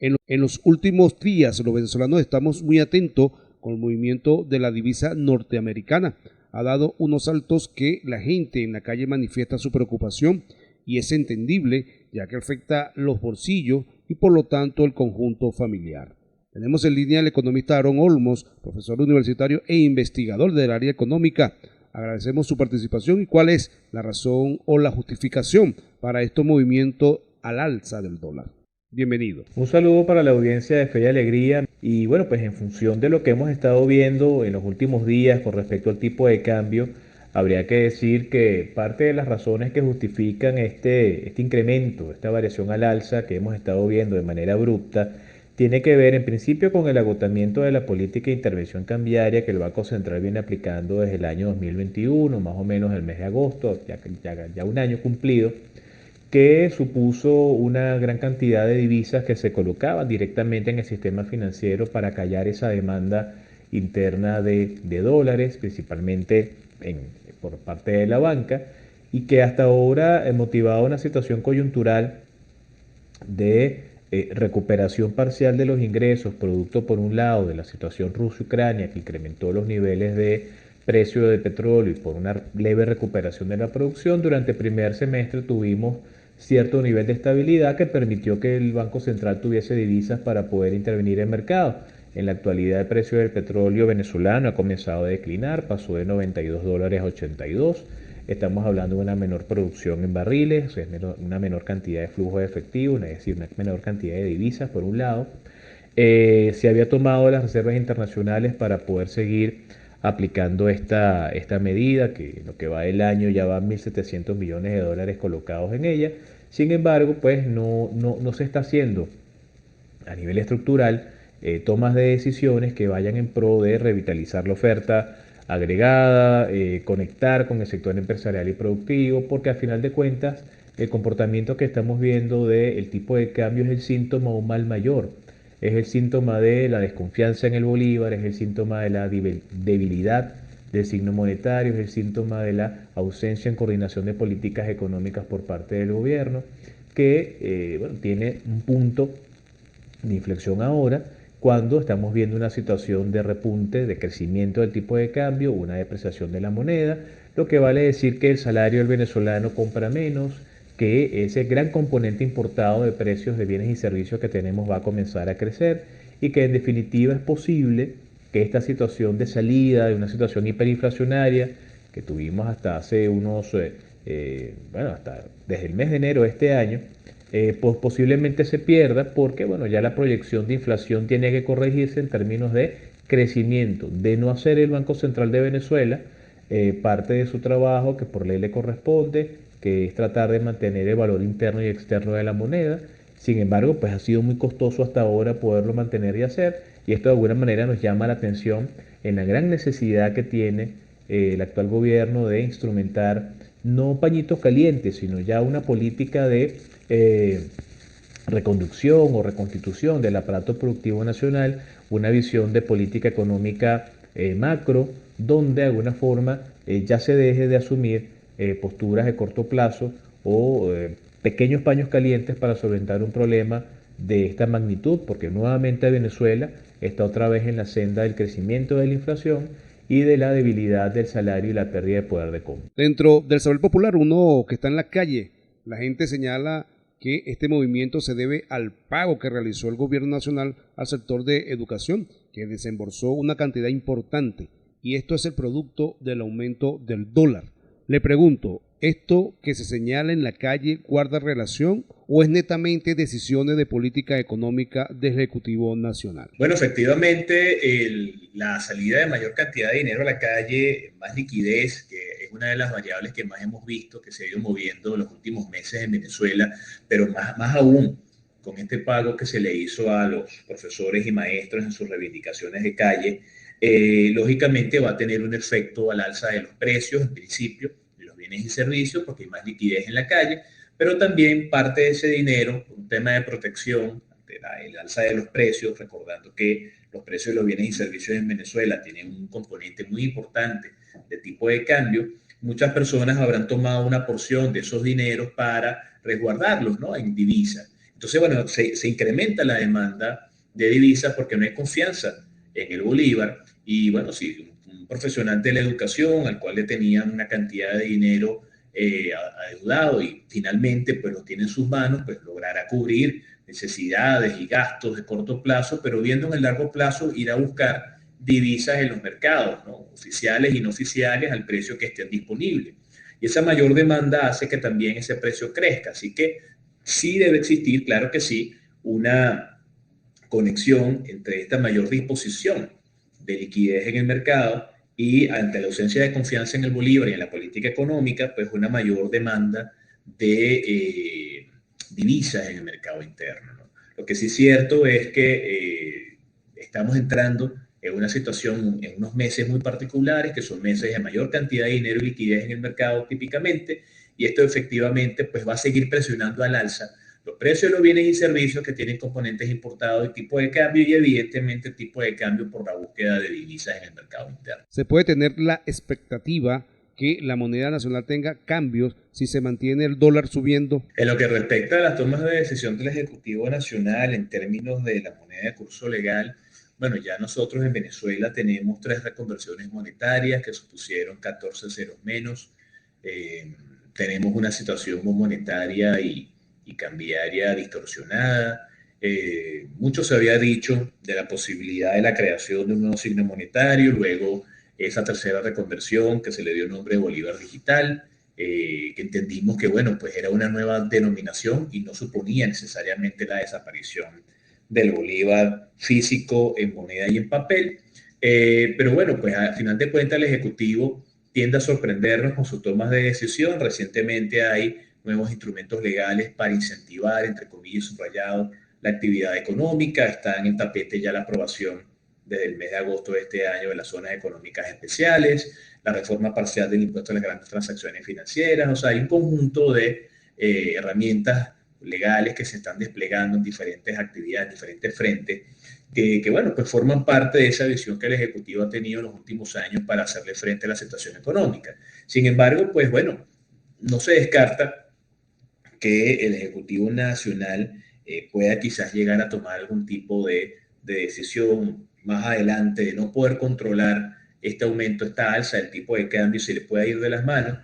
En los últimos días, los venezolanos estamos muy atentos con el movimiento de la divisa norteamericana. Ha dado unos saltos que la gente en la calle manifiesta su preocupación y es entendible, ya que afecta los bolsillos y por lo tanto el conjunto familiar. Tenemos en línea al economista Aarón Olmos, profesor universitario e investigador del área económica. Agradecemos su participación y cuál es la razón o la justificación para estos movimientos al alza del dólar. Bienvenido. Un saludo para la audiencia de Fe y Alegría. Y bueno, pues en función de lo que hemos estado viendo en los últimos días con respecto al tipo de cambio, habría que decir que parte de las razones que justifican este incremento, esta variación al alza que hemos estado viendo de manera abrupta, tiene que ver en principio con el agotamiento de la política de intervención cambiaria que el Banco Central viene aplicando desde el año 2021, más o menos el mes de agosto, ya un año cumplido, que supuso una gran cantidad de divisas que se colocaban directamente en el sistema financiero para callar esa demanda interna de dólares, principalmente por parte de la banca, y que hasta ahora motivaba una situación coyuntural de recuperación parcial de los ingresos, producto por un lado de la situación Rusia-Ucrania, que incrementó los niveles de precio del petróleo y por una leve recuperación de la producción. Durante el primer semestre tuvimos cierto nivel de estabilidad que permitió que el Banco Central tuviese divisas para poder intervenir en el mercado. En la actualidad el precio del petróleo venezolano ha comenzado a declinar, pasó de $92 a 82. Estamos hablando de una menor producción en barriles, una menor cantidad de flujo de efectivo, es decir, una menor cantidad de divisas por un lado. Se había tomado las reservas internacionales para poder seguir aplicando esta medida, que en lo que va del año ya van 1.700 millones de dólares colocados en ella. Sin embargo, pues no se está haciendo a nivel estructural tomas de decisiones que vayan en pro de revitalizar la oferta agregada, conectar con el sector empresarial y productivo, porque al final de cuentas el comportamiento que estamos viendo del tipo de cambio es el síntoma de un mal mayor. Es el síntoma de la desconfianza en el bolívar, es el síntoma de la debilidad del signo monetario, es el síntoma de la ausencia en coordinación de políticas económicas por parte del gobierno, que tiene un punto de inflexión ahora cuando estamos viendo una situación de repunte, de crecimiento del tipo de cambio, una depreciación de la moneda, lo que vale decir que el salario del venezolano compra menos, que ese gran componente importado de precios de bienes y servicios que tenemos va a comenzar a crecer y que en definitiva es posible que esta situación de salida de una situación hiperinflacionaria que tuvimos hasta hace hasta desde el mes de enero de este año, pues posiblemente se pierda porque ya la proyección de inflación tiene que corregirse en términos de crecimiento, de no hacer el Banco Central de Venezuela parte de su trabajo que por ley le corresponde, que es tratar de mantener el valor interno y externo de la moneda. Sin embargo, pues ha sido muy costoso hasta ahora poderlo mantener y hacer, y esto de alguna manera nos llama la atención en la gran necesidad que tiene el actual gobierno de instrumentar no pañitos calientes, sino ya una política de reconducción o reconstitución del aparato productivo nacional, una visión de política económica macro, donde de alguna forma ya se deje de asumir posturas de corto plazo o pequeños paños calientes para solventar un problema de esta magnitud, porque nuevamente Venezuela está otra vez en la senda del crecimiento de la inflación y de la debilidad del salario y la pérdida de poder de compra. Dentro del saber popular, uno que está en la calle, la gente señala que este movimiento se debe al pago que realizó el gobierno nacional al sector de educación, que desembolsó una cantidad importante, y esto es el producto del aumento del dólar. Le pregunto, ¿esto que se señala en la calle guarda relación o es netamente decisiones de política económica del Ejecutivo Nacional? Bueno, efectivamente, la salida de mayor cantidad de dinero a la calle, más liquidez, que es una de las variables que más hemos visto, que se ha ido moviendo en los últimos meses en Venezuela, pero más aún con este pago que se le hizo a los profesores y maestros en sus reivindicaciones de calle, lógicamente va a tener un efecto al alza de los precios, en principio, de los bienes y servicios, porque hay más liquidez en la calle, pero también parte de ese dinero, por un tema de protección, el alza de los precios, recordando que los precios de los bienes y servicios en Venezuela tienen un componente muy importante de tipo de cambio, muchas personas habrán tomado una porción de esos dineros para resguardarlos, ¿no?, en divisas. Entonces, bueno, se incrementa la demanda de divisas porque no hay confianza en el bolívar. Y bueno, si un profesional de la educación al cual le tenían una cantidad de dinero adeudado y finalmente pues lo tiene en sus manos, pues logrará cubrir necesidades y gastos de corto plazo, pero viendo en el largo plazo ir a buscar divisas en los mercados, ¿no? Oficiales y no oficiales al precio que estén disponibles. Y esa mayor demanda hace que también ese precio crezca. Así que sí debe existir, claro que sí, una conexión entre esta mayor disposición de liquidez en el mercado y ante la ausencia de confianza en el bolívar y en la política económica, pues una mayor demanda de divisas en el mercado interno, ¿no? Lo que sí es cierto es que estamos entrando en una situación, en unos meses muy particulares, que son meses de mayor cantidad de dinero y liquidez en el mercado típicamente, y esto efectivamente pues va a seguir presionando al alza los precios de los bienes y servicios que tienen componentes importados y tipo de cambio y evidentemente tipo de cambio por la búsqueda de divisas en el mercado interno. Se puede tener la expectativa que la moneda nacional tenga cambios si se mantiene el dólar subiendo. En lo que respecta a las tomas de decisión del Ejecutivo Nacional en términos de la moneda de curso legal, bueno, ya nosotros en Venezuela tenemos 3 reconversiones monetarias que supusieron 14 ceros menos. Tenemos una situación monetaria y cambiaria distorsionada. Mucho se había dicho de la posibilidad de la creación de un nuevo signo monetario, luego esa tercera reconversión que se le dio nombre de Bolívar Digital, que entendimos que, bueno, pues era una nueva denominación y no suponía necesariamente la desaparición del Bolívar físico en moneda y en papel. Pero bueno, pues al final de cuentas el Ejecutivo tiende a sorprendernos con sus tomas de decisión. Recientemente hay nuevos instrumentos legales para incentivar, entre comillas, subrayado, la actividad económica. Está en el tapete ya la aprobación desde el mes de agosto de este año de las zonas económicas especiales, la reforma parcial del impuesto a las grandes transacciones financieras. O sea, hay un conjunto de herramientas legales que se están desplegando en diferentes actividades, en diferentes frentes, bueno, pues forman parte de esa visión que el Ejecutivo ha tenido en los últimos años para hacerle frente a la situación económica. Sin embargo, pues bueno, no se descarta que el Ejecutivo Nacional pueda quizás llegar a tomar algún tipo de decisión más adelante de no poder controlar este aumento, esta alza del tipo de cambio, se le pueda ir de las manos,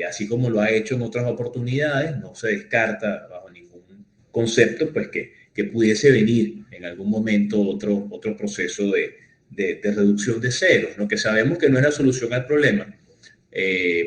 así como lo ha hecho en otras oportunidades. No se descarta bajo ningún concepto pues que pudiese venir en algún momento otro proceso de reducción de ceros, ¿no? Que sabemos que no es la solución al problema,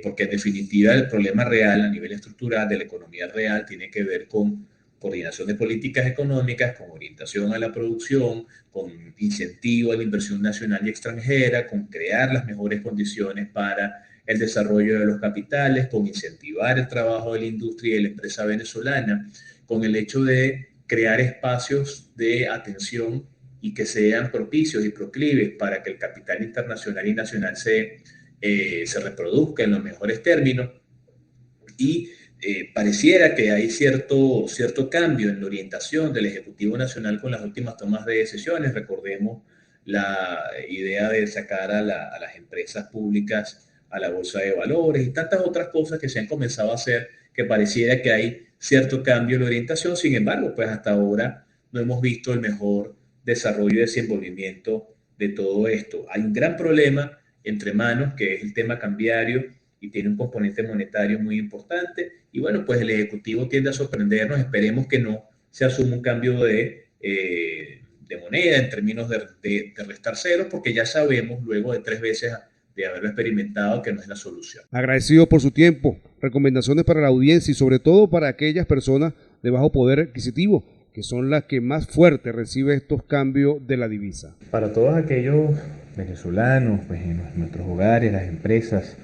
porque en definitiva el problema real a nivel estructural de la economía real tiene que ver con coordinación de políticas económicas, con orientación a la producción, con incentivo a la inversión nacional y extranjera, con crear las mejores condiciones para el desarrollo de los capitales, con incentivar el trabajo de la industria y de la empresa venezolana, con el hecho de crear espacios de atención y que sean propicios y proclives para que el capital internacional y nacional se reproduzca en los mejores términos. Y pareciera que hay cierto cambio en la orientación del Ejecutivo Nacional con las últimas tomas de decisiones. Recordemos la idea de sacar a las empresas públicas a la bolsa de valores y tantas otras cosas que se han comenzado a hacer, que pareciera que hay cierto cambio en la orientación. Sin embargo, pues hasta ahora no hemos visto el mejor desarrollo y desenvolvimiento de todo esto. Hay un gran problema entre manos, que es el tema cambiario, y tiene un componente monetario muy importante. Y bueno, pues el Ejecutivo tiende a sorprendernos. Esperemos que no se asuma un cambio de moneda en términos de restar ceros, porque ya sabemos luego de 3 veces de haberlo experimentado que no es la solución. Agradecido por su tiempo, recomendaciones para la audiencia y sobre todo para aquellas personas de bajo poder adquisitivo, que son las que más fuerte reciben estos cambios de la divisa. Para todos aquellos venezolanos, pues en nuestros hogares, las empresas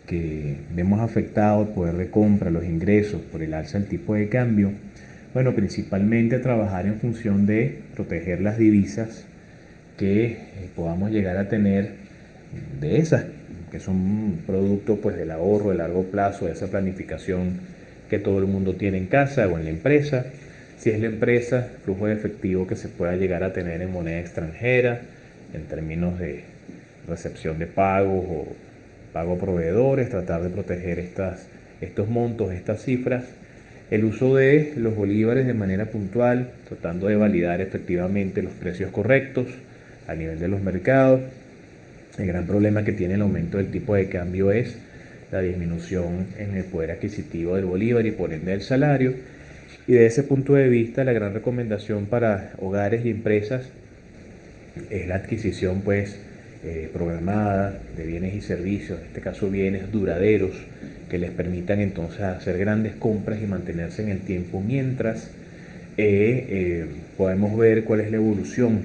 que vemos afectado el poder de compra, los ingresos por el alza del tipo de cambio, bueno, principalmente trabajar en función de proteger las divisas que podamos llegar a tener, de esas que son producto pues del ahorro de largo plazo, de esa planificación que todo el mundo tiene en casa o en la empresa. Si es la empresa, flujo de efectivo que se pueda llegar a tener en moneda extranjera, en términos de recepción de pagos o pago a proveedores, tratar de proteger estos montos, estas cifras. el uso de los bolívares de manera puntual, tratando de validar efectivamente los precios correctos a nivel de los mercados. El gran problema que tiene el aumento del tipo de cambio es la disminución en el poder adquisitivo del bolívar y por ende del salario. Y desde ese punto de vista, la gran recomendación para hogares y empresas es la adquisición programada de bienes y servicios, en este caso bienes duraderos, que les permitan entonces hacer grandes compras y mantenerse en el tiempo, mientras podemos ver cuál es la evolución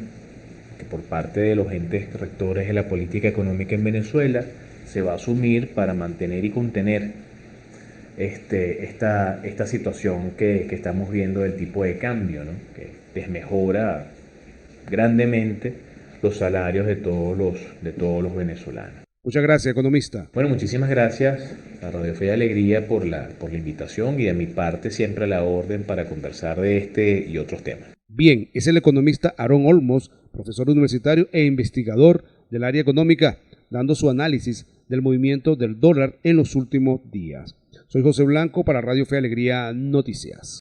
que por parte de los entes rectores de la política económica en Venezuela se va a asumir para mantener y contener esta situación que estamos viendo del tipo de cambio, ¿no? Que desmejora grandemente los salarios de todos los venezolanos. Muchas gracias, economista. Bueno, muchísimas gracias a Radio Fe y Alegría por la invitación, y de mi parte siempre a la orden para conversar de este y otros temas. Bien, es el economista Aarón Olmos, profesor universitario e investigador del área económica, dando su análisis del movimiento del dólar en los últimos días. Soy José Blanco para Radio Fe y Alegría Noticias.